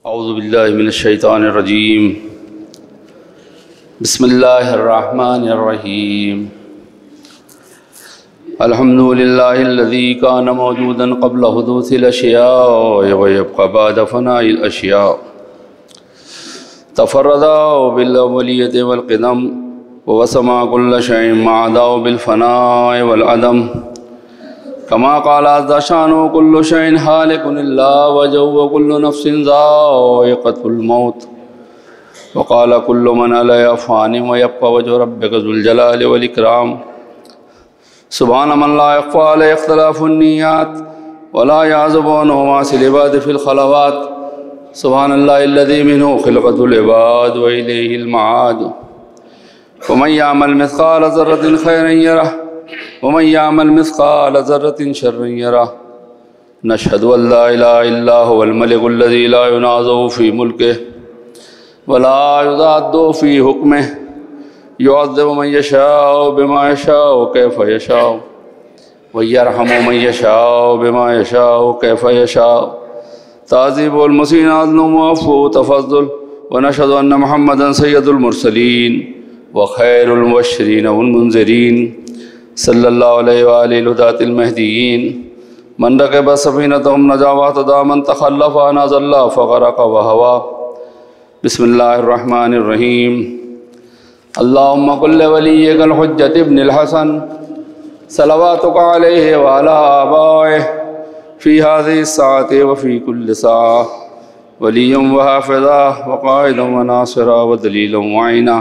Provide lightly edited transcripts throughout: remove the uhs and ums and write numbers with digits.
اعوذ باللہ من الشیطان الرجیم بسم اللہ الرحمن الرحیم الحمد للہ الذی کان موجودا قبل حدوث الاشیاء ویبقى بعد فناء الاشیاء تفرد بالاولیۃ والقدم ووسع كل شيء ما عداه بالفناء والعدم كما قال عز شانه كل شيء هالك إلا وجهه وكل نفس ذائقة الموت وقال كل من عليها فان ويبقى وجه ربك ذو الجلال والإكرام سبحان من لا يخفى عليه اختلاف النيات ولا يعزب عنه معاصي العباد في الخلوات سبحان الله الذي منه خلقة العباد وإليه المعاد ومن يعمل مثقال ذرة خيرا يره ومن يعمل مثقال ذرة شرا يره نشهد أن لا إله إلا هو الملك الذي لا ينازع في ملكه ولا يضاد في حكمه يعذب من يشاء بما يشاء كيف يشاء ويرحم من يشاء بما يشاء كيف يشاء تعذيب المسيء عدل وعفو تفضل ونشهد أن محمدا سيد المرسلين وخير المبشرين والمنذرين صلی اللہ علیہ وآلہ الہداة المہدیین من رکب سفینتہم نجا واہتدی من تخلف عنہا ضل فغرق وہوا بسم اللہ الرحمن الرحیم اللہم کل ولیک الحجۃ ابن الحسن صلواتک علیہ وعلی آبائہ فی هذه الساعة وفی کل ساعة ولیا وحافظا وقائدا وناصرا ودلیلا وعینا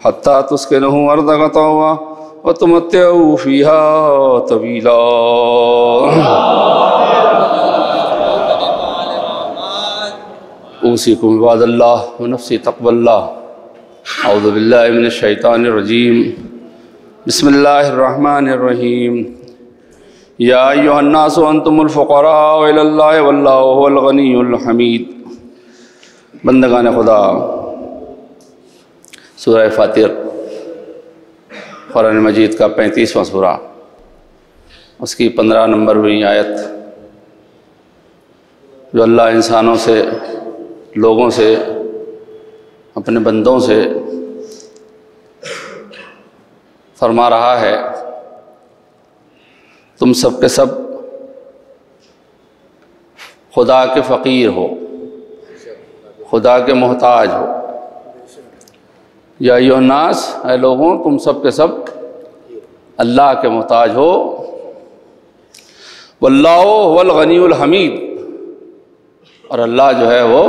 حتی تسکنہ ارضک طوعا وتمتعوا فيها طويلا اوصيكم عباد الله ونفسي تقوى الله اعوذ بالله من الشيطان الرجيم بسم الله الرحمن الرحيم يا ايها الناس انتم الفقراء الى الله والله هو الغني الحميد بندگان خدا سورہ فاطر قرآن مجید کا 35واں سورہ اس کی 15 نمبرویں آیت جو اللہ انسانوں سے لوگوں سے اپنے بندوں سے فرما رہا ہے تم سب کے سب خدا کے فقیر ہو خدا کے محتاج ہو یا ایھا الناس اے لوگوں تم سب کے سب اللہ کے محتاج ہو واللہ هو الغنی الحمید اور اللہ جو ہے وہ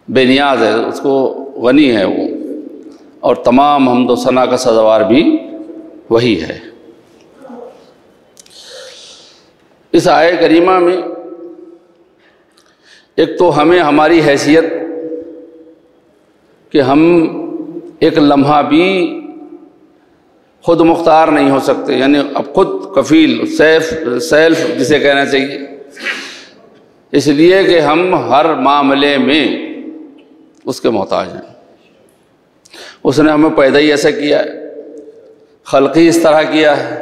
بے نیاز ہے اس کو غنی ہے وہ اور تمام حمد و ثنا کا سزاوار بھی وہی ہے۔ اس آیہ کریمہ میں ایک تو ہمیں ہماری حیثیت کہ ہم ایک لمحہ بھی خود مختار نہیں ہو سکتے، یعنی اب خود کفیل سیلف جسے کہنا چاہیے، اس لیے کہ ہم ہر معاملے میں اس کے محتاج ہیں۔ اس نے ہمیں پیدا ہی ایسا کیا ہے، خلقی اس طرح کیا ہے،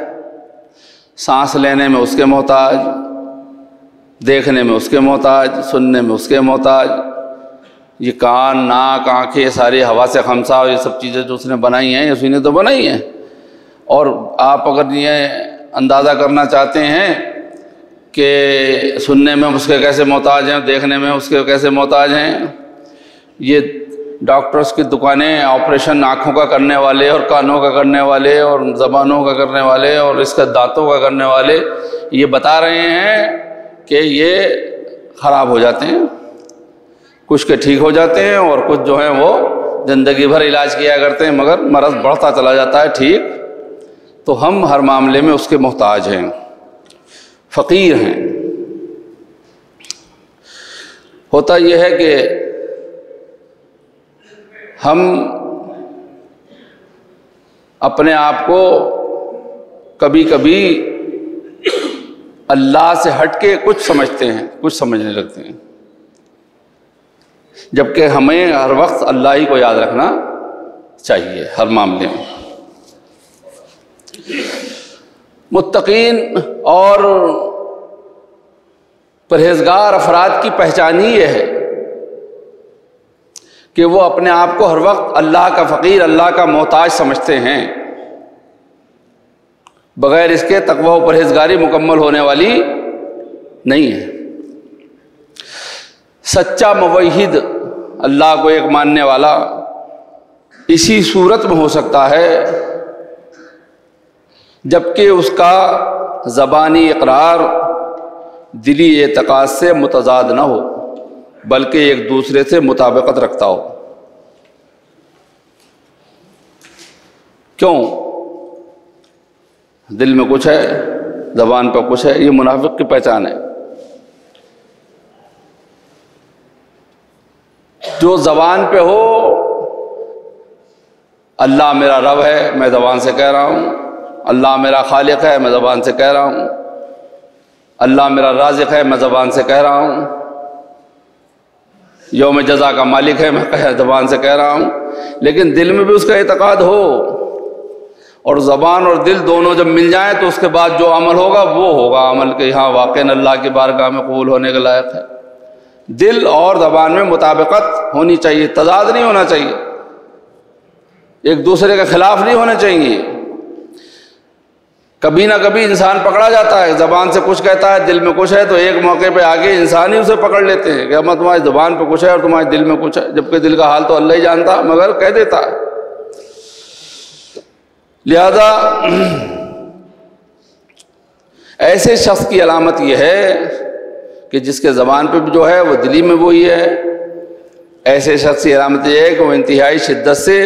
سانس لینے میں اس کے محتاج، دیکھنے میں اس کے محتاج، سننے میں اس کے محتاج، یہ کان ناک آنکھیں ساری ہوا سے خمسہ یہ سب چیزیں جو اس نے بنائی ہیں اسی نے تو بنائی ہیں۔ اور آپ اگر یہ اندازہ کرنا چاہتے ہیں کہ سننے میں اس کے کیسے محتاج ہیں، دیکھنے میں اس کے کیسے محتاج ہیں، یہ ڈاکٹرز کی دکانیں آپریشن آنکھوں کا کرنے والے اور کانوں کا کرنے والے اور زبانوں کا کرنے والے اور اس کا دانتوں کا کرنے والے یہ بتا رہے ہیں کہ یہ خراب ہو جاتے ہیں، کچھ کے ٹھیک ہو جاتے ہیں اور کچھ جو ہیں وہ زندگی بھر علاج کیا کرتے ہیں مگر مرض بڑھتا چلا جاتا ہے ٹھیک۔ تو ہم ہر معاملے میں اس کے محتاج ہیں، فقیر ہیں۔ ہوتا یہ ہے کہ ہم اپنے آپ کو کبھی کبھی اللہ سے ہٹ کے کچھ سمجھتے ہیں، کچھ سمجھنے لگتے ہیں، جبکہ ہمیں ہر وقت اللہ ہی کو یاد رکھنا چاہیے ہر معاملے میں۔ متقین اور پرہیزگار افراد کی پہچان ہی یہ ہے کہ وہ اپنے آپ کو ہر وقت اللہ کا فقیر، اللہ کا محتاج سمجھتے ہیں۔ بغیر اس کے تقوی و پرہیزگاری مکمل ہونے والی نہیں ہے۔ سچا موحد، اللہ کو ایک ماننے والا، اسی صورت میں ہو سکتا ہے جبکہ اس کا زبانی اقرار دلی اعتقاد سے متضاد نہ ہو بلکہ ایک دوسرے سے مطابقت رکھتا ہو۔ کیوں؟ دل میں کچھ ہے، زبان پہ کچھ ہے، یہ منافق کی پہچان ہے۔ جو زبان پہ ہو اللہ میرا رب ہے، میں زبان سے کہہ رہا ہوں، اللہ میرا خالق ہے، میں زبان سے کہہ رہا ہوں، اللہ میرا رازق ہے، میں زبان سے کہہ رہا ہوں، یوم جزا کا مالک ہے، میں زبان سے کہہ رہا ہوں، لیکن دل میں بھی اس کا اعتقاد ہو، اور زبان اور دل دونوں جب مل جائیں تو اس کے بعد جو عمل ہوگا وہ ہوگا عمل کہ ہاں واقعاً اللہ کی بارگاہ میں قبول ہونے کے لائق ہے۔ دل اور زبان میں مطابقت ہونی چاہیے، تضاد نہیں ہونا چاہیے، ایک دوسرے کے خلاف نہیں ہونے چاہیے۔ کبھی نہ کبھی انسان پکڑا جاتا ہے، زبان سے کچھ کہتا ہے، دل میں کچھ ہے، تو ایک موقع پہ آگے انسان ہی اسے پکڑ لیتے ہیں کہ اما تمہاری زبان پہ کچھ ہے اور تمہارے دل میں کچھ ہے، جبکہ دل کا حال تو اللہ ہی جانتا مگر کہہ دیتا ہے۔ لہذا ایسے شخص کی علامت یہ ہے کہ جس کے زبان پہ جو ہے وہ دلی میں وہی ہے۔ ایسے شخص کی علامت یہ ہے کہ وہ انتہائی شدت سے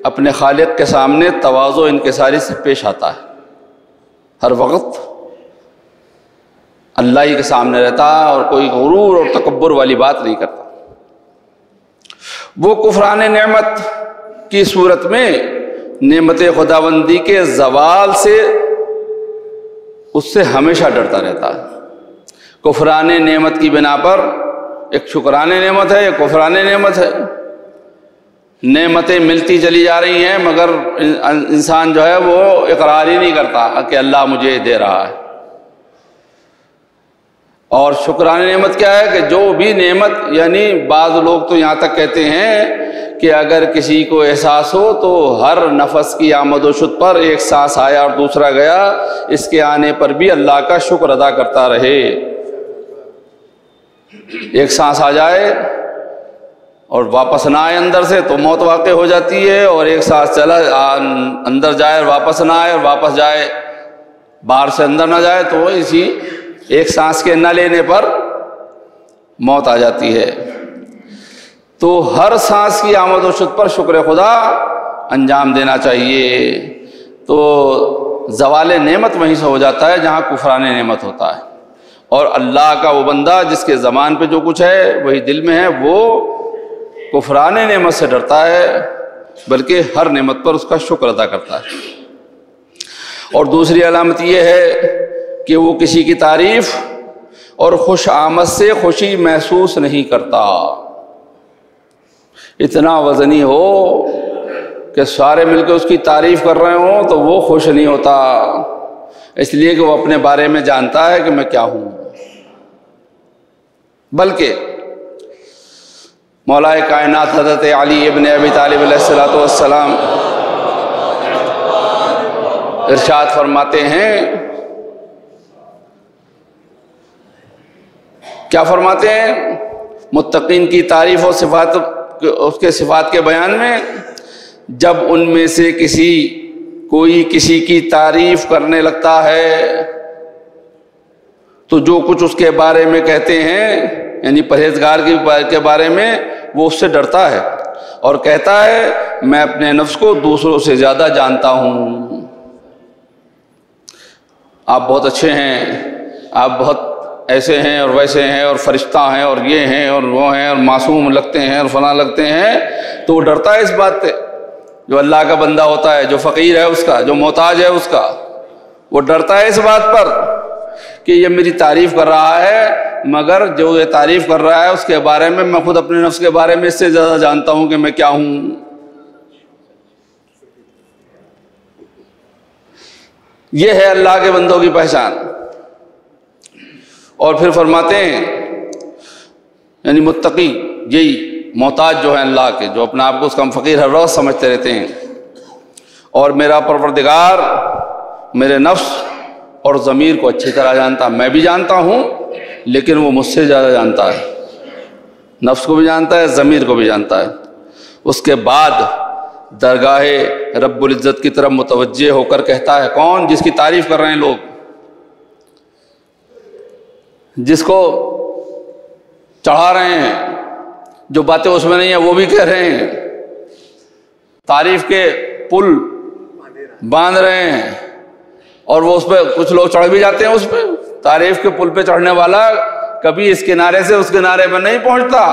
اپنے خالق کے سامنے تواضع و انکساری سے پیش آتا ہے، ہر وقت اللہ ہی کے سامنے رہتا ہے اور کوئی غرور اور تکبر والی بات نہیں کرتا۔ وہ کفران نعمت کی صورت میں نعمت خداوندی کے زوال سے اس سے ہمیشہ ڈرتا رہتا ہے۔ کفران نعمت کی بنا پر ایک شکران نعمت ہے، ایک کفران نعمت ہے۔ نعمتیں ملتی چلی جا رہی ہیں مگر انسان جو ہے وہ اقرار ہی نہیں کرتا کہ اللہ مجھے دے رہا ہے۔ اور شکران نعمت کیا ہے کہ جو بھی نعمت، یعنی بعض لوگ تو یہاں تک کہتے ہیں کہ اگر کسی کو احساس ہو تو ہر نفس کی آمد و شد پر ایک سانس آیا اور دوسرا گیا، اس کے آنے پر بھی اللہ کا شکر ادا کرتا رہے۔ ایک سانس آ جائے اور واپس نہ آئے اندر سے تو موت واقع ہو جاتی ہے، اور ایک سانس چلا اندر جائے اور واپس نہ آئے، اور واپس جائے باہر سے اندر نہ جائے تو اسی ایک سانس کے نہ لینے پر موت آ جاتی ہے۔ تو ہر سانس کی آمد و شد پر شکر خدا انجام دینا چاہیے۔ تو زوال نعمت وہیں سے ہو جاتا ہے جہاں کفران نعمت ہوتا ہے، اور اللہ کا وہ بندہ جس کے زبان پہ جو کچھ ہے وہی دل میں ہے، وہ کفران نعمت سے ڈرتا ہے بلکہ ہر نعمت پر اس کا شکر ادا کرتا ہے۔ اور دوسری علامت یہ ہے کہ وہ کسی کی تعریف اور خوش آمد سے خوشی محسوس نہیں کرتا۔ اتنا وزنی ہو کہ سارے مل کے اس کی تعریف کر رہے ہوں تو وہ خوش نہیں ہوتا، اس لیے کہ وہ اپنے بارے میں جانتا ہے کہ میں کیا ہوں۔ بلکہ مولا کائنات حضرت علی ابن ابی طالب علیہ السلام ارشاد فرماتے ہیں، کیا فرماتے ہیں؟ متقین کی تعریف و صفات، اس کے صفات کے بیان میں، جب ان میں سے کوئی کسی کی تعریف کرنے لگتا ہے تو جو کچھ اس کے بارے میں کہتے ہیں، یعنی پرہیزگار کے بارے میں، وہ اس سے ڈرتا ہے اور کہتا ہے میں اپنے نفس کو دوسروں سے زیادہ جانتا ہوں۔ آپ بہت اچھے ہیں، آپ بہت ایسے ہیں اور ویسے ہیں اور فرشتہ ہیں اور یہ ہیں اور وہ ہیں اور معصوم لگتے ہیں اور فلاں لگتے ہیں، تو وہ ڈرتا ہے اس بات سے۔ جو اللہ کا بندہ ہوتا ہے، جو فقیر ہے اس کا، جو محتاج ہے اس کا، وہ ڈرتا ہے اس بات پر کہ یہ میری تعریف کر رہا ہے، مگر جو یہ تعریف کر رہا ہے اس کے بارے میں خود اپنے نفس کے بارے میں اس سے زیادہ جانتا ہوں کہ میں کیا ہوں۔ یہ ہے اللہ کے بندوں کی پہچان۔ اور پھر فرماتے ہیں یعنی متقی یہی محتاج جو ہیں اللہ کے، جو اپنے آپ کو اس کا فقیر ہر روز سمجھتے رہتے ہیں، اور میرا پروردگار میرے نفس اور ضمیر کو اچھی طرح جانتا، میں بھی جانتا ہوں لیکن وہ مجھ سے زیادہ جانتا ہے، نفس کو بھی جانتا ہے، ضمیر کو بھی جانتا ہے۔ اس کے بعد درگاہ رب العزت کی طرف متوجہ ہو کر کہتا ہے، کون؟ جس کی تعریف کر رہے ہیں لوگ، جس کو چڑھا رہے ہیں، جو باتیں اس میں نہیں ہیں وہ بھی کہہ رہے ہیں، تعریف کے پل باندھ رہے ہیں، اور وہ اس پہ کچھ لوگ چڑھ بھی جاتے ہیں۔ اس پہ تعریف کے پل پہ چڑھنے والا کبھی اس کنارے سے اس کنارے پہ نہیں پہنچتا،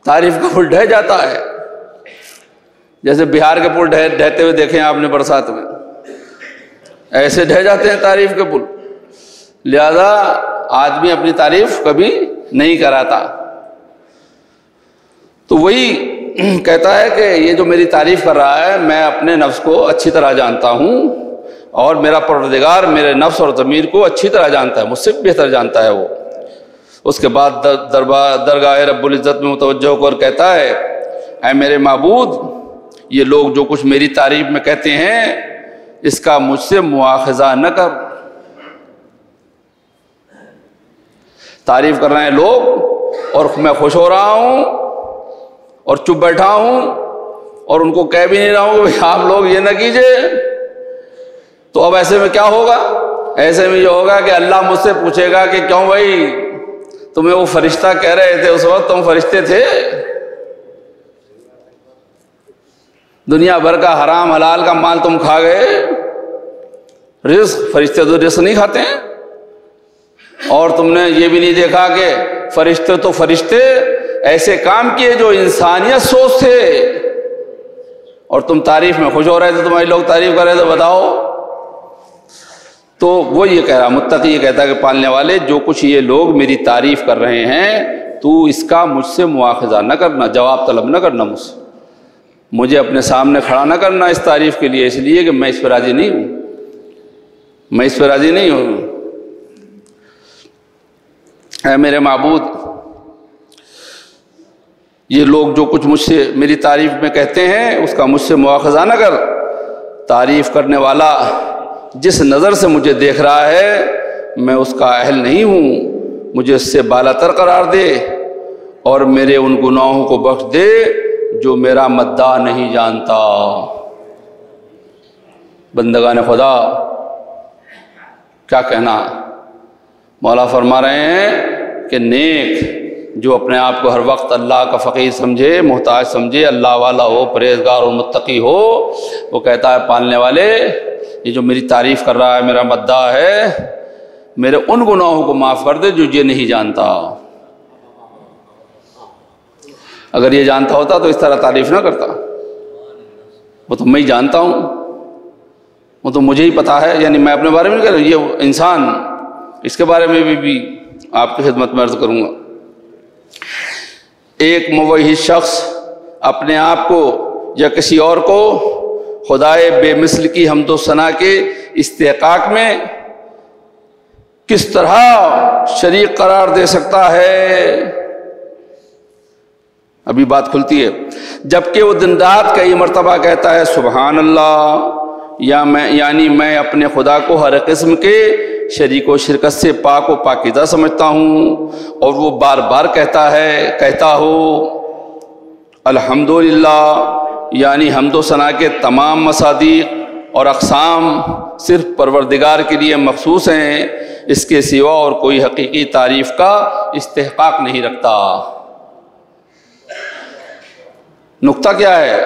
تعریف کا پل ڈھہ جاتا ہے، جیسے بہار کے پل ڈھہتے ہوئے دیکھیں آپ نے برسات میں، ایسے ڈھہ جاتے ہیں تعریف کے پل، لہذا آدمی اپنی تعریف کبھی نہیں کراتا۔ تو وہی کہتا ہے کہ یہ جو میری تعریف کر رہا ہے، میں اپنے نفس کو اچھی طرح جانتا ہوں، اور میرا پروردگار میرے نفس اور ضمیر کو اچھی طرح جانتا ہے، مجھ سے بہتر جانتا ہے وہ۔ اس کے بعد درگاہ رب العزت میں متوجہ ہو کر کہتا ہے، اے میرے معبود، یہ لوگ جو کچھ میری تعریف میں کہتے ہیں اس کا مجھ سے مواخذہ نہ کر۔ تعریف کر رہے ہیں لوگ اور میں خوش ہو رہا ہوں اور چپ بیٹھا ہوں، اور ان کو کہہ بھی نہیں رہا ہوں کہ آپ لوگ یہ نہ کیجئے، تو اب ایسے میں کیا ہوگا؟ ایسے میں یہ ہوگا کہ اللہ مجھ سے پوچھے گا کہ کیوں بھائی تمہیں وہ فرشتہ کہہ رہے تھے اس وقت، تم فرشتے تھے؟ دنیا بھر کا حرام حلال کا مال تم کھا گئے، رزق، فرشتے تو رزق نہیں کھاتے ہیں، اور تم نے یہ بھی نہیں دیکھا کہ فرشتے تو فرشتے ایسے کام کیے جو انسانیت سوچ تھے، اور تم تعریف میں خوش ہو رہے تھے، تمہارے لوگ تعریف کر رہے تھے، بتاؤ۔ تو وہ یہ کہہ رہا، متقی یہ کہتا ہے کہ پالنے والے، جو کچھ یہ لوگ میری تعریف کر رہے ہیں تو اس کا مجھ سے مواخذہ نہ کرنا، جواب طلب نہ کرنا مجھ سے، مجھے اپنے سامنے کھڑا نہ کرنا اس تعریف کے لیے، اس لیے کہ میں اس پہ راضی نہیں ہوں، میں اس پہ راضی نہیں ہوں۔ اے میرے معبود، یہ لوگ جو کچھ مجھ سے میری تعریف میں کہتے ہیں اس کا مجھ سے مواخذہ نہ کر۔ تعریف کرنے والا جس نظر سے مجھے دیکھ رہا ہے میں اس کا اہل نہیں ہوں، مجھے اس سے بالا تر قرار دے، اور میرے ان گناہوں کو بخش دے جو میرا مدعا نہیں جانتا۔ بندگان خدا کیا کہنا، مولا فرما رہے ہیں کہ نیک جو اپنے آپ کو ہر وقت اللہ کا فقیر سمجھے، محتاج سمجھے، اللہ والا ہو، پرہیزگار اور متقی ہو، وہ کہتا ہے پالنے والے، یہ جو میری تعریف کر رہا ہے، میرا مدعا ہے، میرے ان گناہوں کو معاف کر دے جو یہ نہیں جانتا۔ اگر یہ جانتا ہوتا تو اس طرح تعریف نہ کرتا، وہ تو میں ہی جانتا ہوں، وہ تو مجھے ہی پتا ہے، یعنی میں اپنے بارے میں نہیں کہہ رہا، یہ انسان، اس کے بارے میں بھی آپ کی خدمت میں عرض کروں گا۔ ایک موحد شخص اپنے آپ کو یا کسی اور کو خدائے بے مثل کی حمد و ثنا کے استحقاق میں کس طرح شریک قرار دے سکتا ہے؟ ابھی بات کھلتی ہے۔ جبکہ وہ دن رات کئی مرتبہ کہتا ہے سبحان اللہ، یعنی میں اپنے خدا کو ہر قسم کے شریک و شرکت سے پاک و پاکیزہ سمجھتا ہوں، اور وہ بار بار کہتا ہو الحمدللہ، یعنی حمد و ثنا کے تمام مصادیق اور اقسام صرف پروردگار کے لیے مخصوص ہیں، اس کے سوا اور کوئی حقیقی تعریف کا استحقاق نہیں رکھتا۔ نقطہ کیا ہے؟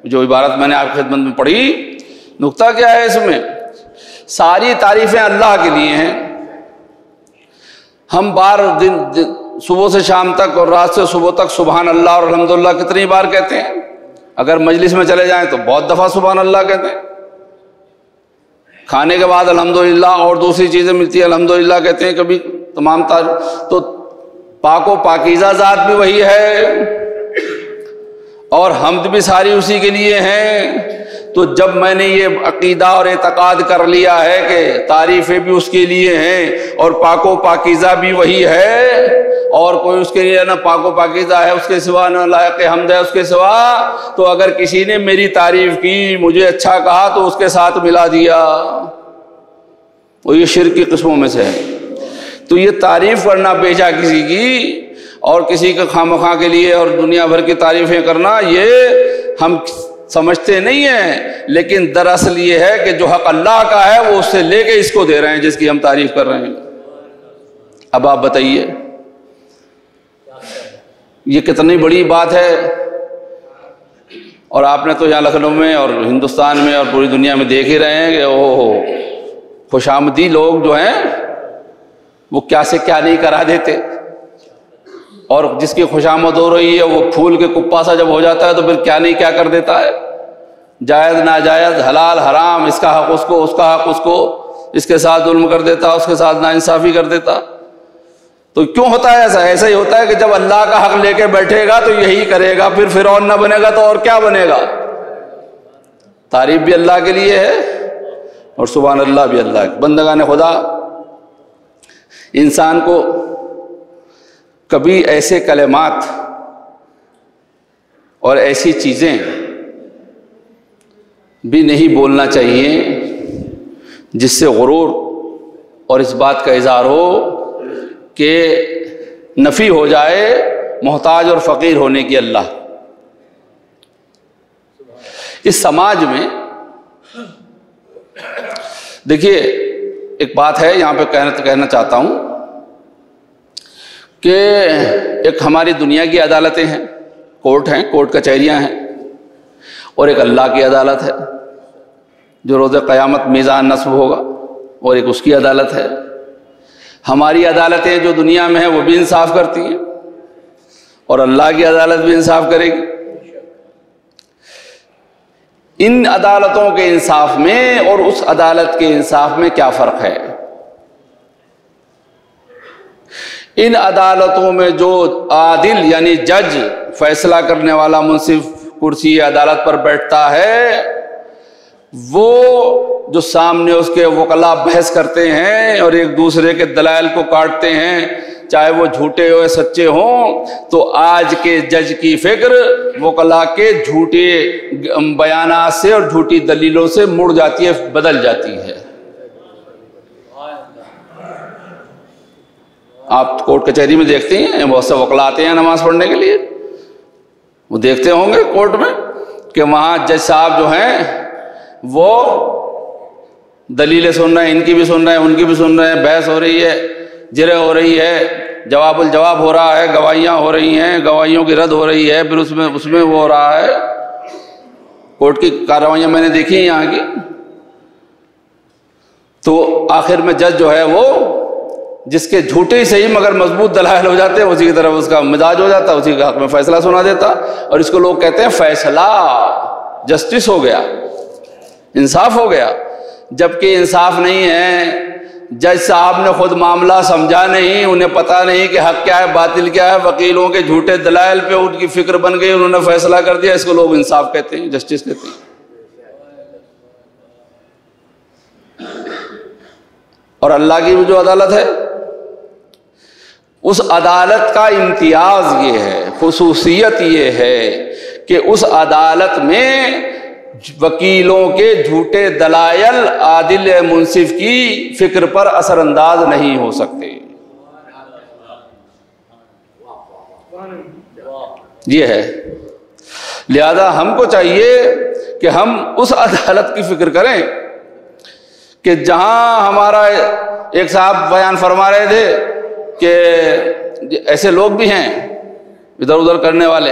جو عبارت میں نے آپ کی خدمت میں پڑھی، نقطہ کیا ہے اس میں؟ ساری تعریفیں اللہ کے لیے ہیں، ہم دن صبح سے شام تک اور رات سے صبح تک سبحان اللہ اور الحمدللہ کتنی بار کہتے ہیں؟ اگر مجلس میں چلے جائیں تو بہت دفعہ سبحان اللہ کہتے ہیں، کھانے کے بعد الحمدللہ، اور دوسری چیزیں ملتی ہیں الحمدللہ کہتے ہیں کبھی، تمام تو پاک و پاکیزہ ذات بھی وہی ہے، اور حمد بھی ساری اسی کے لیے ہیں۔ تو جب میں نے یہ عقیدہ اور اعتقاد کر لیا ہے کہ تعریفیں بھی اس کے لیے ہیں اور پاک و پاکیزہ بھی وہی ہے، اور کوئی اس کے لیے نہ پاک و پاکیزہ ہے اس کے سوا، نہ لائق حمد ہے اس کے سوا، تو اگر کسی نے میری تعریف کی، مجھے اچھا کہا، تو اس کے ساتھ ملا دیا، وہ یہ شرک کی قسموں میں سے ہے۔ تو یہ تعریف کرنا بیجا کسی کی اور کسی کے خواہ کے لیے اور دنیا بھر کی تعریفیں کرنا، یہ ہم سمجھتے نہیں ہیں، لیکن دراصل یہ ہے کہ جو حق اللہ کا ہے وہ اس سے لے کے اس کو دے رہے ہیں جس کی ہم تعریف کر رہے ہیں۔ اب آپ بتائیے یہ کتنی بڑی بات ہے، اور آپ نے تو یہاں لکھنؤ میں اور ہندوستان میں اور پوری دنیا میں دیکھ ہی رہے ہیں کہ اوہ خوش آمدی لوگ جو ہیں وہ کیا سے کیا نہیں کرا دیتے، اور جس کی خوش آمد ہو رہی ہے وہ پھول کے کپا سا جب ہو جاتا ہے تو پھر کیا نہیں کیا کر دیتا ہے، جائز ناجائز، حلال حرام، اس کا حق اس کو، اس کا حق اس کو، اس کے ساتھ ظلم کر دیتا، اس کے ساتھ ناانصافی کر دیتا۔ تو کیوں ہوتا ہے ایسا؟ ایسا ہی ہوتا ہے کہ جب اللہ کا حق لے کے بیٹھے گا تو یہی کرے گا، پھر فرعون نہ بنے گا تو اور کیا بنے گا؟ تعریف بھی اللہ کے لیے ہے اور سبحان اللہ بھی اللہ کے۔ بندگان خدا، انسان کو کبھی ایسے کلمات اور ایسی چیزیں بھی نہیں بولنا چاہیے جس سے غرور اور اس بات کا اظہار ہو کہ نفی ہو جائے محتاج اور فقیر ہونے کی اللہ۔ اس سماج میں دیکھیے ایک بات ہے یہاں پہ کہنا چاہتا ہوں کہ ایک ہماری دنیا کی عدالتیں ہیں، کورٹ ہیں، کورٹ کچہریاں ہیں، اور ایک اللہ کی عدالت ہے جو روز قیامت میزان نصب ہوگا، اور ایک اس کی عدالت ہے۔ ہماری عدالتیں جو دنیا میں ہیں وہ بھی انصاف کرتی ہیں، اور اللہ کی عدالت بھی انصاف کرے گی۔ ان عدالتوں کے انصاف میں اور اس عدالت کے انصاف میں کیا فرق ہے؟ ان عدالتوں میں جو عادل یعنی جج، فیصلہ کرنے والا منصف کرسی عدالت پر بیٹھتا ہے، وہ جو سامنے اس کے وکلا بحث کرتے ہیں اور ایک دوسرے کے دلائل کو کاٹتے ہیں، چاہے وہ جھوٹے ہو سچے ہوں، تو آج کے جج کی فکر وکلا کے جھوٹے بیانات سے اور جھوٹی دلیلوں سے مڑ جاتی ہے، بدل جاتی ہے۔ آپ کورٹ کچہری میں دیکھتے ہیں بہت سے وکلا آتے ہیں نماز پڑھنے کے لیے، وہ دیکھتے ہوں گے کورٹ میں کہ وہاں جج صاحب جو ہیں وہ دلیلیں سن رہے ہیں، ان کی بھی سن رہے ہیں، ان کی بھی سن رہے ہیں، بحث ہو رہی ہے، جرح ہو رہی ہے، جواب الجواب ہو رہا ہے، گواہیاں ہو رہی ہیں، گواہیوں کی رد ہو رہی ہے، پھر اس میں وہ ہو رہا ہے۔ کورٹ کی کارروائیاں میں نے دیکھی ہیں یہاں کی، تو آخر میں جج جو ہے وہ جس کے جھوٹے ہی صحیح مگر مضبوط دلائل ہو جاتے ہیں اسی کی طرف اس کا مزاج ہو جاتا ہے، اسی کے حق میں فیصلہ سنا دیتا، اور اس کو لوگ کہتے ہیں فیصلہ، جسٹس ہو گیا، انصاف ہو گیا، جبکہ انصاف نہیں ہے۔ جج صاحب نے خود معاملہ سمجھا نہیں، انہیں پتہ نہیں کہ حق کیا ہے باطل کیا ہے، وکیلوں کے جھوٹے دلائل پہ ان کی فکر بن گئی، انہوں نے فیصلہ کر دیا، اس کو لوگ انصاف کہتے ہیں، جسٹس کہتے ہیں۔ اور اللہ کی جو عدالت ہے، اس عدالت کا امتیاز یہ ہے، خصوصیت یہ ہے کہ اس عدالت میں وکیلوں کے جھوٹے دلائل عادل منصف کی فکر پر اثر انداز نہیں ہو سکتے۔ یہ ہے، لہذا ہم کو چاہیے کہ ہم اس عدالت کی فکر کریں کہ جہاں ہمارا ایک صاحب بیان فرما رہے تھے کہ ایسے لوگ بھی ہیں ادھر ادھر کرنے والے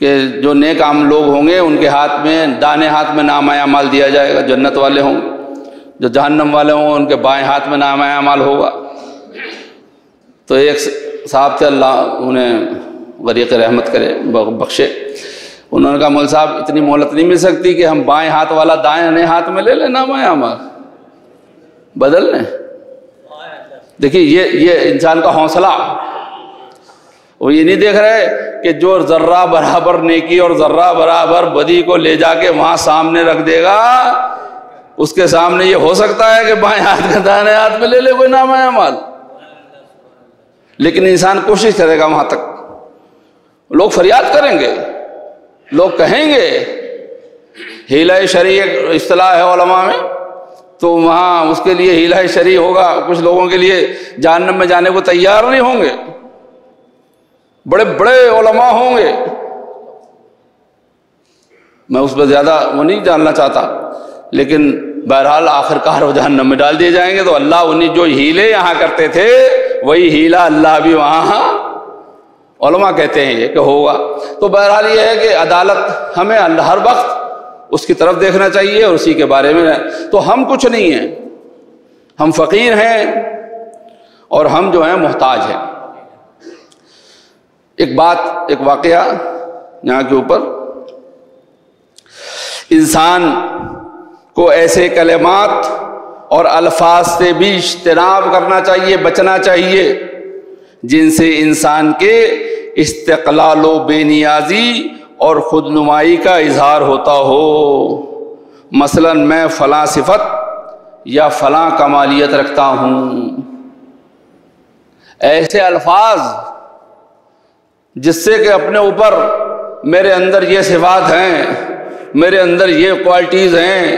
کہ جو نیک عام لوگ ہوں گے ان کے ہاتھ میں، دائیں ہاتھ میں نامہ اعمال دیا جائے گا، جنت والے ہوں گے، جو جہنم والے ہوں ان کے بائیں ہاتھ میں نامہ اعمال ہوگا۔ تو ایک صاحب تھے، اللہ انہیں غریق رحمت کرے، بخشے، انہوں نے کہا مول صاحب اتنی مہلت نہیں مل سکتی کہ ہم بائیں ہاتھ والا دائیں ہاتھ میں لے لیں نامہ اعمال، بدل لیں۔ دیکھیے یہ انسان کا حوصلہ، وہ یہ نہیں دیکھ رہے کہ جو ذرہ برابر نیکی اور ذرہ برابر بدی کو لے جا کے وہاں سامنے رکھ دے گا، اس کے سامنے یہ ہو سکتا ہے کہ بائیں ہاتھ کا دائیں ہاتھ میں لے لے کوئی نامہ اعمال، لیکن انسان کوشش کرے گا وہاں تک۔ لوگ فریاد کریں گے، لوگ کہیں گے، حیلہ شرعی ایک اصطلاح ہے علماء میں، تو وہاں اس کے لیے حیلہ شرعی ہوگا، کچھ لوگوں کے لیے جہنم میں جانے کو تیار نہیں ہوں گے، بڑے بڑے علماء ہوں گے، میں اس پہ زیادہ وہ نہیں جاننا چاہتا، لیکن بہرحال آخر کار وہ جہنم میں ڈال دیے جائیں گے۔ تو اللہ انہیں جو ہیلے یہاں کرتے تھے وہی ہیلہ اللہ بھی وہاں، علماء کہتے ہیں یہ کہ ہوگا۔ تو بہرحال یہ ہے کہ عدالت ہمیں ہر وقت اس کی طرف دیکھنا چاہیے اور اسی کے بارے میں۔ تو ہم کچھ نہیں ہیں، ہم فقیر ہیں اور ہم جو ہیں محتاج ہیں۔ ایک واقعہ یہاں کے اوپر، انسان کو ایسے کلمات اور الفاظ سے بھی اجتناب کرنا چاہیے، بچنا چاہیے جن سے انسان کے استقلال و بے نیازی اور خود نمائی کا اظہار ہوتا ہو۔ مثلا میں فلاں صفت یا فلاں کمالیت رکھتا ہوں، ایسے الفاظ جس سے کہ اپنے اوپر میرے اندر یہ صفات ہیں، میرے اندر یہ کوالٹیز ہیں،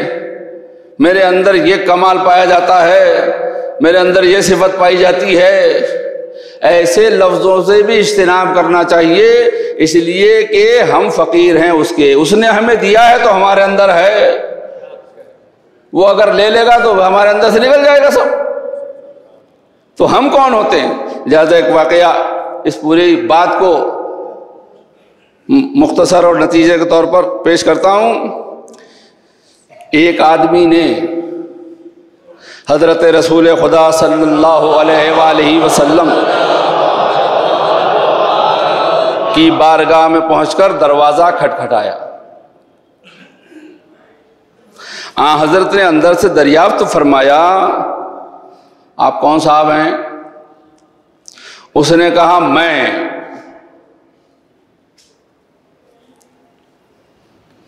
میرے اندر یہ کمال پایا جاتا ہے، میرے اندر یہ صفت پائی جاتی ہے، ایسے لفظوں سے بھی اجتناب کرنا چاہیے، اس لیے کہ ہم فقیر ہیں اس کے، اس نے ہمیں دیا ہے تو ہمارے اندر ہے، وہ اگر لے لے گا تو ہمارے اندر سے نکل جائے گا سب، تو ہم کون ہوتے ہیں؟ لہٰذا ایک واقعہ اس پوری بات کو مختصر اور نتیجے کے طور پر پیش کرتا ہوں۔ ایک آدمی نے حضرت رسول خدا صلی اللہ علیہ وآلہ وسلم کی بارگاہ میں پہنچ کر دروازہ کھٹکھٹایا۔ حضرت نے اندر سے دریافت فرمایا، آپ کون صاحب ہیں؟ اس نے کہا میں۔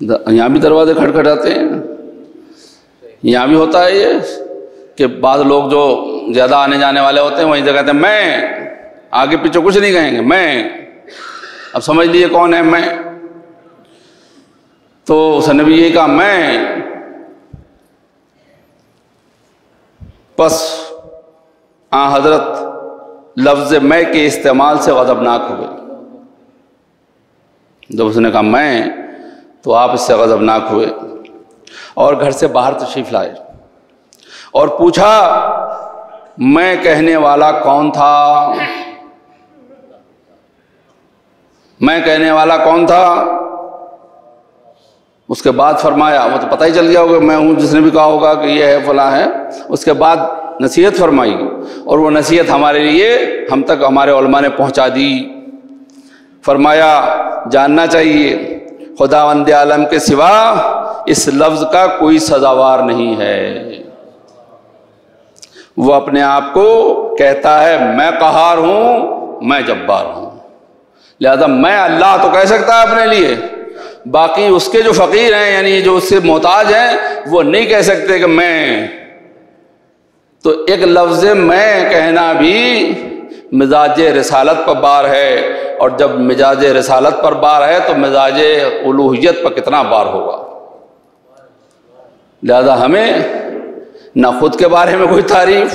یہاں بھی دروازے کھٹکھٹاتے ہیں، یہاں بھی ہوتا ہے یہ کہ بعض لوگ جو زیادہ آنے جانے والے ہوتے ہیں وہیں سے کہتے ہیں میں، آگے پیچھے کچھ نہیں کہیں گے، میں۔ اب سمجھ لیے کون ہے میں؟ تو اس نے بھی یہ کہا میں۔ بس حضرت لفظ میں کے استعمال سے غضبناک ہوئے۔ جب اس نے کہا میں تو آپ اس سے غضبناک ہوئے اور گھر سے باہر تشریف لائے اور پوچھا میں کہنے والا کون تھا؟ میں کہنے والا کون تھا؟ اس کے بعد فرمایا، وہ تو پتہ ہی چل گیا ہوگا میں ہوں، جس نے بھی کہا ہوگا کہ یہ ہے فلاں ہے۔ اس کے بعد نصیحت فرمائی اور وہ نصیحت ہمارے لیے ہم تک ہمارے علماء نے پہنچا دی۔ فرمایا جاننا چاہیے خداوند عالم کے سوا اس لفظ کا کوئی سزاوار نہیں ہے۔ وہ اپنے آپ کو کہتا ہے میں قہار ہوں، میں جبار ہوں، لہذا میں اللہ تو کہہ سکتا ہے اپنے لیے، باقی اس کے جو فقیر ہیں یعنی جو اس سے محتاج ہیں وہ نہیں کہہ سکتے کہ میں۔ تو ایک لفظ میں کہنا بھی مزاج رسالت پر بار ہے، اور جب مزاج رسالت پر بار ہے تو مزاج الوہیت پر کتنا بار ہوگا۔ لہذا ہمیں نہ خود کے بارے میں کوئی تعریف،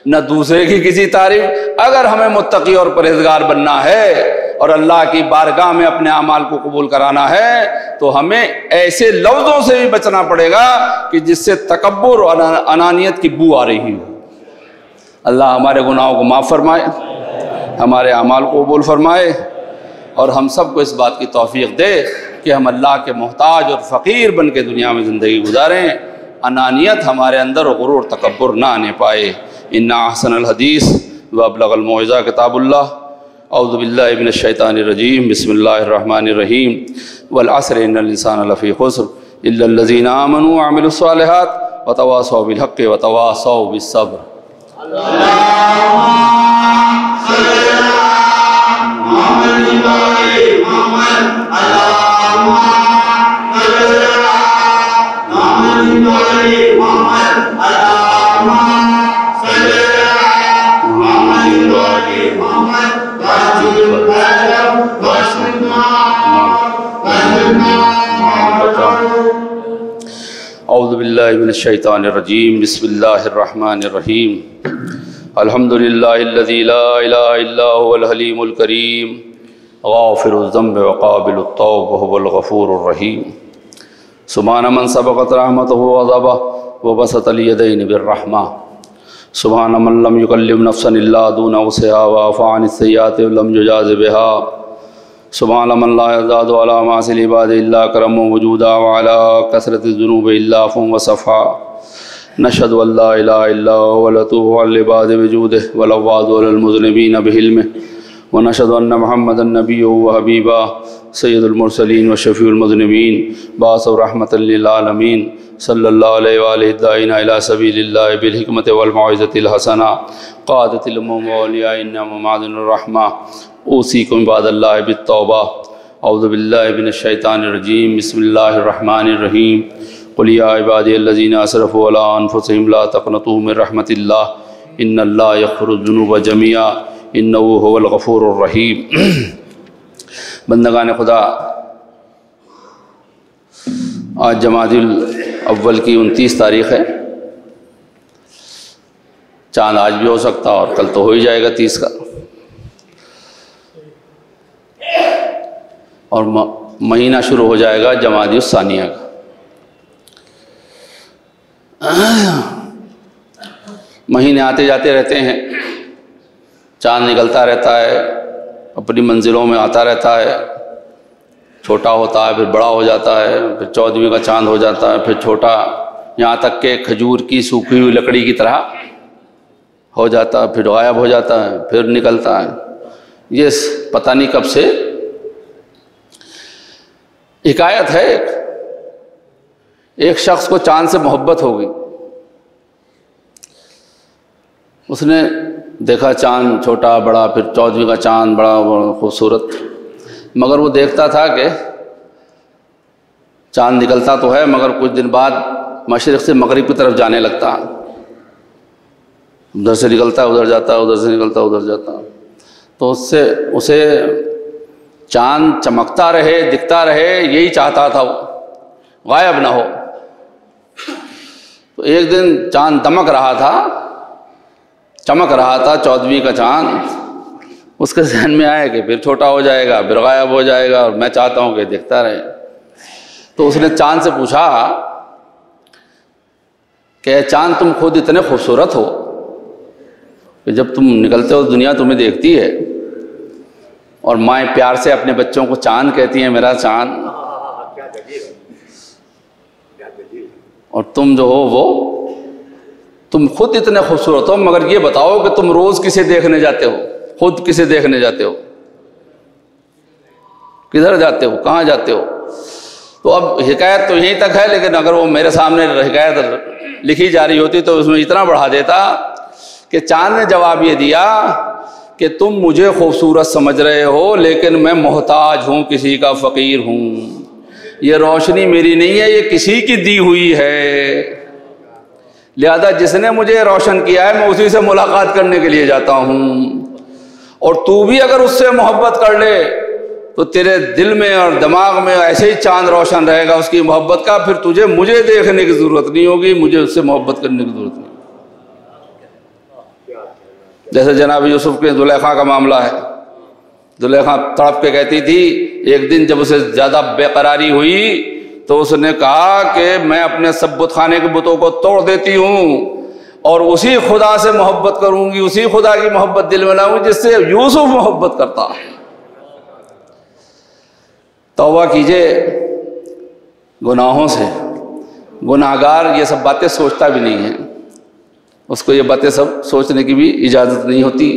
نہ دوسرے کی کسی تعریف، اگر ہمیں متقی اور پرہیزگار بننا ہے اور اللہ کی بارگاہ میں اپنے اعمال کو قبول کرانا ہے تو ہمیں ایسے لفظوں سے بھی بچنا پڑے گا کہ جس سے تکبر اور انانیت کی بو آ رہی ہو۔ اللہ ہمارے گناہوں کو معاف فرمائے، ہمارے اعمال کو قبول فرمائے، اور ہم سب کو اس بات کی توفیق دے کہ ہم اللہ کے محتاج اور فقیر بن کے دنیا میں زندگی گزاریں، انانیت ہمارے اندر اور غرور تکبر نہ آنے پائے۔ ان احسن الحدیث و ابلغ الموعظہ کتاب اللہ۔ اعوذ باللہ من الشیطان الرجیم، بسم اللہ الرحمن الرحیم۔ والعصر ان الانسان لفی خسر الا الذین آمنوا وعملوا الصالحات وتواصوا بالحق وتواصوا بالصبر۔ باللہ من الشیطان الرجیم بسم اللہ الرحمن الرحیم الحمد للہ الذی لا الہ الا هو الحلیم الکریم غافر الذنب وقابل التوب وهو الغفور الرحیم سبحان من سبقت رحمته وغضبه وبسط الیدین بالرحمہ سبحان من لم یکلم نفسا الا دون وسعها وعفى عن السیئات ولم یجاز بها سبحان من لا يزداد على معاصي العباد الا کرما وجودا وعلى كثرة الذنوب الا عفوا وصفحا نشهد ان لا اله الا هو ونتوب على العباد بجوده والعواد على المذنبين بعلمه ونشهد ان محمدا نبيه وحبيبه سيد المرسلين وشفيع المذنبين بعث رحمة للعالمين صلى الله عليه وآله الداعين إلى سبيل الله بالحكمة والموعظة الحسنة قادة الأمم والأولياء إنما معدن الرحمة أوصيكم بعد الله بالتوبة أعوذ بالله من الشيطان الرجيم بسم الله الرحمن الرحيم قل يا عبادي الذين أسرفوا على أنفسهم لا تقنطوا من رحمة الله إن الله يغفر الذنوب جميعا إنه هو الغفور الرحيم بندگان خدا، آج جمادی الاول کی 29 تاریخ ہے۔ چاند آج بھی ہو سکتا اور کل تو ہو ہی جائے گا 30 کا، اور مہینہ شروع ہو جائے گا جمادی الثانیہ کا۔ مہینے آتے جاتے رہتے ہیں، چاند نکلتا رہتا ہے، اپنی منزلوں میں آتا رہتا ہے، چھوٹا ہوتا ہے پھر بڑا ہو جاتا ہے، پھر 14ویں کا چاند ہو جاتا ہے، پھر چھوٹا، یہاں تک کہ کھجور کی سوکھی ہوئی لکڑی کی طرح ہو جاتا ہے، پھر غائب ہو جاتا ہے، پھر نکلتا ہے۔ یہ پتہ نہیں کب سے حکایت ہے، ایک شخص کو چاند سے محبت ہو گئی۔ اس نے دیکھا چاند چھوٹا بڑا، پھر 14ویں کا چاند بڑا خوبصورت، مگر وہ دیکھتا تھا کہ چاند نکلتا تو ہے مگر کچھ دن بعد مشرق سے مغرب کی طرف جانے لگتا، ادھر سے نکلتا ادھر جاتا، ادھر سے نکلتا ادھر جاتا، تو اسے چاند چمکتا رہے، دکھتا رہے، یہی چاہتا تھا، وہ غائب نہ ہو۔ تو ایک دن چاند دمک رہا تھا، چمک رہا تھا 14ویں کا چاند، اس کے ذہن میں آیا کہ پھر چھوٹا ہو جائے گا، پھر غائب ہو جائے گا، اور میں چاہتا ہوں کہ دکھتا رہے۔ تو اس نے چاند سے پوچھا کہ چاند تم خود اتنے خوبصورت ہو کہ جب تم نکلتے ہو دنیا تمہیں دیکھتی ہے، اور مائیں پیار سے اپنے بچوں کو چاند کہتی ہیں، میرا چاند، اور تم جو ہو وہ تم خود اتنے خوبصورت ہو، مگر یہ بتاؤ کہ تم روز کسے دیکھنے جاتے ہو، خود کسے دیکھنے جاتے ہو، کدھر جاتے ہو، کہاں جاتے ہو؟ تو اب حکایت تو یہیں تک ہے، لیکن اگر وہ میرے سامنے حکایت لکھی جا رہی ہوتی تو اس میں اتنا بڑھا دیتا کہ چاند نے جواب یہ دیا کہ تم مجھے خوبصورت سمجھ رہے ہو، لیکن میں محتاج ہوں، کسی کا فقیر ہوں، یہ روشنی میری نہیں ہے، یہ کسی کی دی ہوئی ہے، لہذا جس نے مجھے روشن کیا ہے میں اسی سے ملاقات کرنے کے لیے جاتا ہوں، اور تو بھی اگر اس سے محبت کر لے تو تیرے دل میں اور دماغ میں ایسے ہی چاند روشن رہے گا اس کی محبت کا، پھر تجھے مجھے دیکھنے کی ضرورت نہیں ہوگی، مجھے اس سے محبت کرنے کی ضرورت نہیں۔ جیسے جناب یوسف کے زلیخا کا معاملہ ہے، زلیخا تڑپ کے کہتی تھی، ایک دن جب اسے زیادہ بے قراری ہوئی تو اس نے کہا کہ میں اپنے سب بت خانے کے بتوں کو توڑ دیتی ہوں اور اسی خدا سے محبت کروں گی، اسی خدا کی محبت دل میں لاؤں گی جس سے یوسف محبت کرتا۔ توبہ کیجئے گناہوں سے، گناہگار یہ سب باتیں سوچتا بھی نہیں ہے، اس کو یہ باتیں سب سوچنے کی بھی اجازت نہیں ہوتی،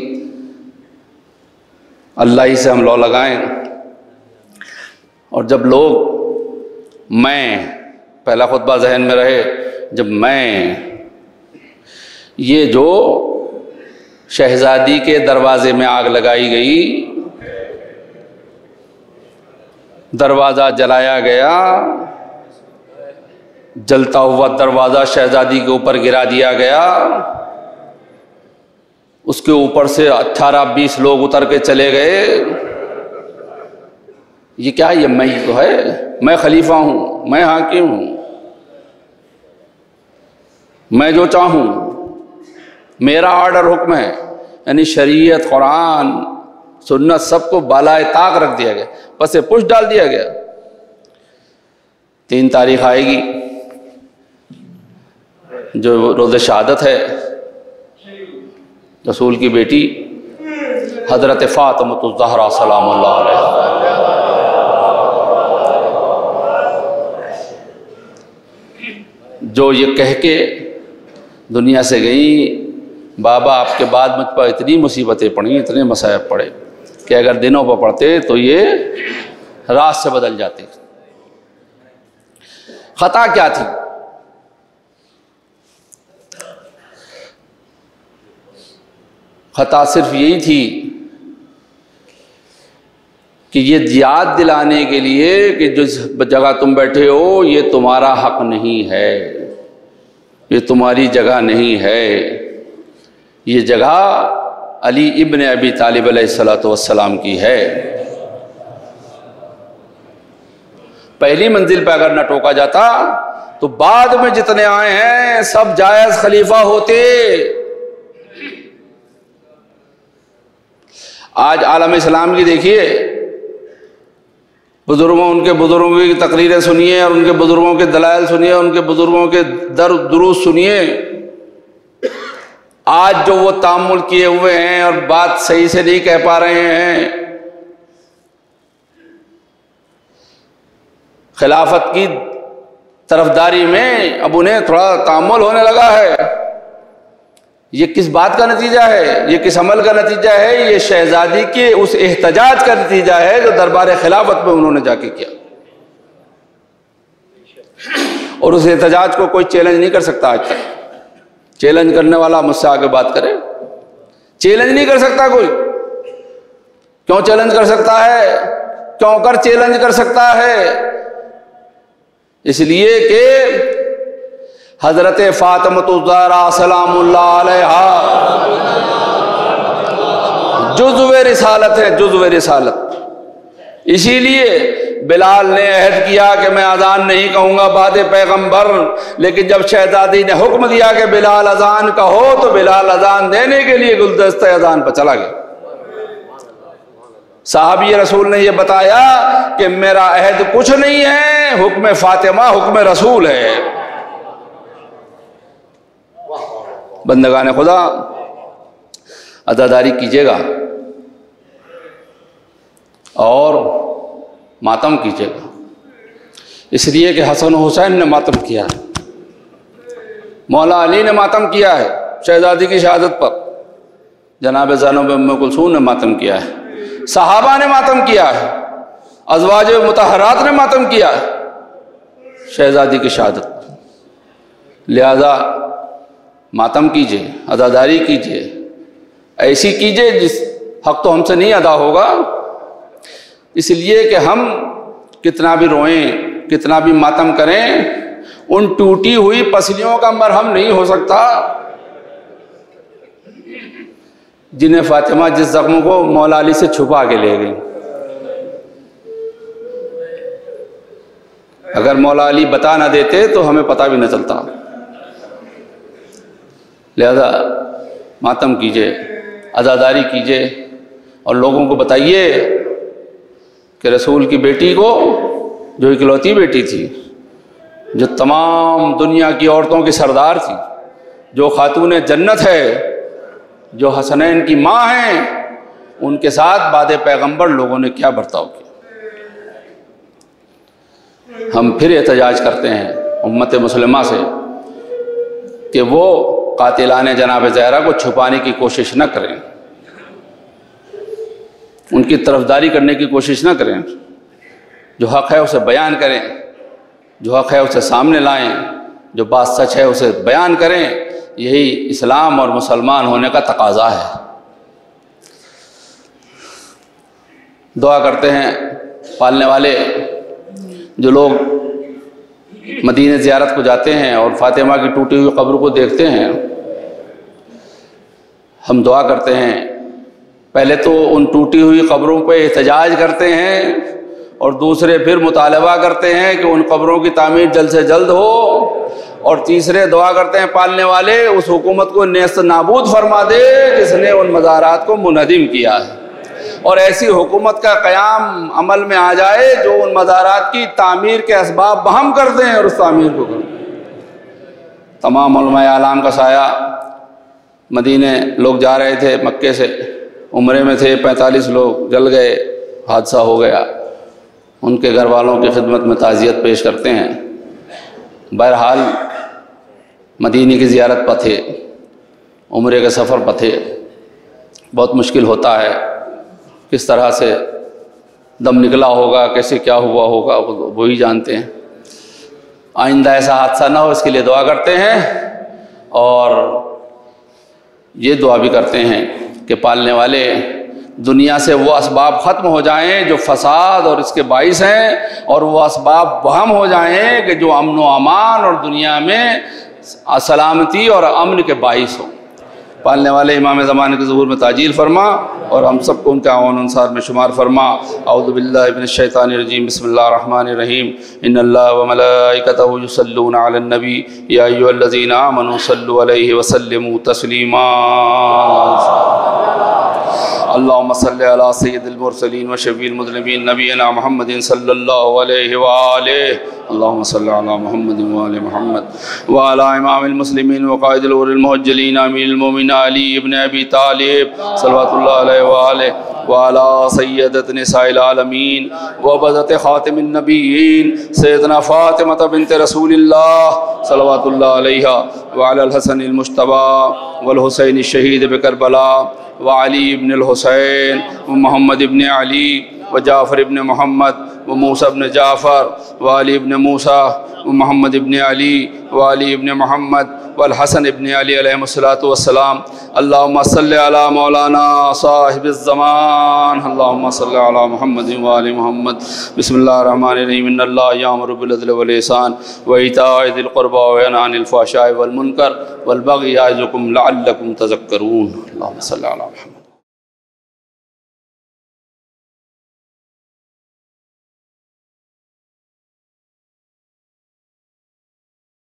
اللہ ہی سے ہم لو لگائیں۔ اور جب لوگ میں پہلا خطبہ ذہن میں رہے، جب میں یہ جو شہزادی کے دروازے میں آگ لگائی گئی، دروازہ جلایا گیا، جلتا ہوا دروازہ شہزادی کے اوپر گرا دیا گیا، اس کے اوپر سے 18-20 لوگ اتر کے چلے گئے، یہ کیا، یہ میں تو ہے، میں خلیفہ ہوں، میں حاکم ہوں، میں جو چاہوں، میرا آرڈر حکم ہے، یعنی شریعت، قرآن، سنت سب کو بالائے طاق رکھ دیا گیا، پس پش ڈال دیا گیا۔ 3 تاریخ آئے گی جو روز شہادت ہے، رسول کی بیٹی حضرت فاطمۃ الزہرا سلام اللہ علیہا، جو یہ کہہ کے دنیا سے گئیں، بابا آپ کے بعد مجھ پر اتنی مصیبتیں پڑیں، اتنے مصائب پڑے کہ اگر دنوں پر پڑھتے تو یہ رات سے بدل جاتے۔ خطا کیا تھی؟ خطا صرف یہی تھی کہ یہ یاد دلانے کے لیے کہ جس جگہ تم بیٹھے ہو یہ تمہارا حق نہیں ہے، یہ تمہاری جگہ نہیں ہے، یہ جگہ علی ابن ابی طالب علیہ السلام کی ہے۔ پہلی منزل پہ اگر نہ ٹوکا جاتا تو بعد میں جتنے آئے ہیں سب جائز خلیفہ ہوتے۔ آج عالم اسلام کی دیکھیے، ان کے بزرگوں کی تقریریں سنیے اور ان کے بزرگوں کے دلائل سنیے، ان کے بزرگوں کے دروس سنیے۔ آج جو وہ تامل کیے ہوئے ہیں اور بات صحیح سے نہیں کہہ پا رہے ہیں، خلافت کی طرفداری میں اب انہیں تھوڑا تامل ہونے لگا ہے۔ یہ کس بات کا نتیجہ ہے؟ یہ کس عمل کا نتیجہ ہے؟ یہ شہزادی کے اس احتجاج کا نتیجہ ہے جو دربار خلافت میں انہوں نے جا کے کیا، اور اس احتجاج کو کوئی چیلنج نہیں کر سکتا۔ آج تک چیلنج کرنے والا مجھ سے آگے بات کرے، چیلنج نہیں کر سکتا کوئی۔ کیوں چیلنج کر سکتا ہے؟ کیوں کر چیلنج کر سکتا ہے؟ اس لیے کہ حضرت فاطمۃ الزہرا سلام اللہ علیہا جزو رسالت ہے، جزو رسالت۔ اسی لیے بلال نے عہد کیا کہ میں اذان نہیں کہوں گا بعد پیغمبر، لیکن جب شہزادی نے حکم دیا کہ بلال اذان کہو تو بلال اذان دینے کے لیے گلدستہ اذان پہ چلا گیا۔ صحابی رسول نے یہ بتایا کہ میرا عہد کچھ نہیں ہے، حکم فاطمہ حکم رسول ہے۔ بندگان خدا عزاداری کیجیے گا اور ماتم کیجیے گا، اس لیے کہ حسن و حسین نے ماتم کیا ہے، مولا علی نے ماتم کیا ہے شہزادی کی شہادت پر، جناب زینب ام کلثوم نے ماتم کیا ہے، صحابہ نے ماتم کیا ہے، ازواج مطہرات نے ماتم کیا ہے شہزادی کی شہادت پر۔ لہذا ماتم کیجیے، عزاداری کیجیے، ایسی کیجیے جس حق تو ہم سے نہیں ادا ہوگا، اس لیے کہ ہم کتنا بھی روئیں، کتنا بھی ماتم کریں، ان ٹوٹی ہوئی پسلیوں کا مرہم نہیں ہو سکتا جنہیں فاطمہ جس زخموں کو مولا علی سے چھپا کے لے گئی۔ اگر مولا علی بتا نہ دیتے تو ہمیں پتہ بھی نہ چلتا۔ لہذا ماتم کیجیے، عزاداری کیجیے، اور لوگوں کو بتائیے کہ رسول کی بیٹی کو، جو اکلوتی بیٹی تھی، جو تمام دنیا کی عورتوں کی سردار تھی، جو خاتون جنت ہے، جو حسنین کی ماں ہیں، ان کے ساتھ بعد پیغمبر لوگوں نے کیا برتاؤ کیا۔ ہم پھر احتجاج کرتے ہیں امت مسلمہ سے کہ وہ قاتلان جناب زہرا کو چھپانے کی کوشش نہ کریں، ان کی طرفداری کرنے کی کوشش نہ کریں، جو حق ہے اسے بیان کریں، جو حق ہے اسے سامنے لائیں، جو بات سچ ہے اسے بیان کریں۔ یہی اسلام اور مسلمان ہونے کا تقاضا ہے۔ دعا کرتے ہیں پالنے والے، جو لوگ مدینہ زیارت کو جاتے ہیں اور فاطمہ کی ٹوٹی ہوئی قبر کو دیکھتے ہیں، ہم دعا کرتے ہیں، پہلے تو ان ٹوٹی ہوئی قبروں پہ احتجاج کرتے ہیں، اور دوسرے پھر مطالبہ کرتے ہیں کہ ان قبروں کی تعمیر جلد سے جلد ہو، اور تیسرے دعا کرتے ہیں پالنے والے اس حکومت کو نیست نابود فرما دے جس نے ان مزارات کو منہدم کیا ہے، اور ایسی حکومت کا قیام عمل میں آ جائے جو ان مزارات کی تعمیر کے اسباب بہم کر دیں اور اس تعمیر کو کریں۔ تمام علماء اعلام کا سایہ، مدینے لوگ جا رہے تھے مکے سے، عمرے میں تھے، 45 لوگ جل گئے، حادثہ ہو گیا، ان کے گھر والوں کی خدمت میں تعزیت پیش کرتے ہیں۔ بہرحال مدینے کی زیارت پر تھے، عمرے کے سفر پر تھے، بہت مشکل ہوتا ہے، کس طرح سے دم نکلا ہوگا، کیسے کیا ہوا ہوگا وہی جانتے ہیں۔ آئندہ ایسا حادثہ نہ ہو اس کے لیے دعا کرتے ہیں، اور یہ دعا بھی کرتے ہیں کہ پالنے والے دنیا سے وہ اسباب ختم ہو جائیں جو فساد اور اس کے باعث ہیں، اور وہ اسباب وہم ہو جائیں کہ جو امن و امان اور دنیا میں سلامتی اور امن کے باعث ہوں۔ پالنے والے امام زمانے کے ظہور میں تعجیل فرما، اور ہم سب کو ان کے اعوان انصار میں شمار فرما۔ اعوذ باللہ من الشیطان الرجیم، بسم اللہ الرحمن الرحیم۔ ان اللہ وملائکتہ یصلون علی النبی یا ایھا الذین آمنوا صلوا علیہ وسلموا تسلیما۔ اللہم صلی علی سید المرسلین وشفیع المذنبین نبینا محمد صلی اللہ علیہ وآلہ۔ اللہم صلی علی محمد وآل محمد وعلی امام المسلمین وقائد الغر المحجلین امیر المومنین علی ابن ابی طالب صلوات اللہ علیہ وآلہ، وعلی سیدۃ نساء العالمین وبذت خاتم النبیین سیدنا فاطمہ بنت رسول اللہ صلوات اللہ علیہا، وعلی الحسن المجتبی والحسین الشہید بکربلا، وعلی ابن الحسین ومحمد ابن علی وجعفر ابن محمد وموسیٰ ابن جعفر وعلی ابن موسیٰ ومحمد ابن علی وعلی ابن محمد والحسن ابن علی علیہ السلام۔ اللہم صلی علی مولانا صاحب الزمان، اللہم صلی علی محمد وآل محمد۔ بسم اللہ الرحمن الرحیم۔ ان اللہ یامر بالعدل والإحسان وإیتاء ذی القربى وینہی عن الفحشاء والمنکر والبغی یعظکم لعلکم تذکرون۔ اللہم صلی علی محمد۔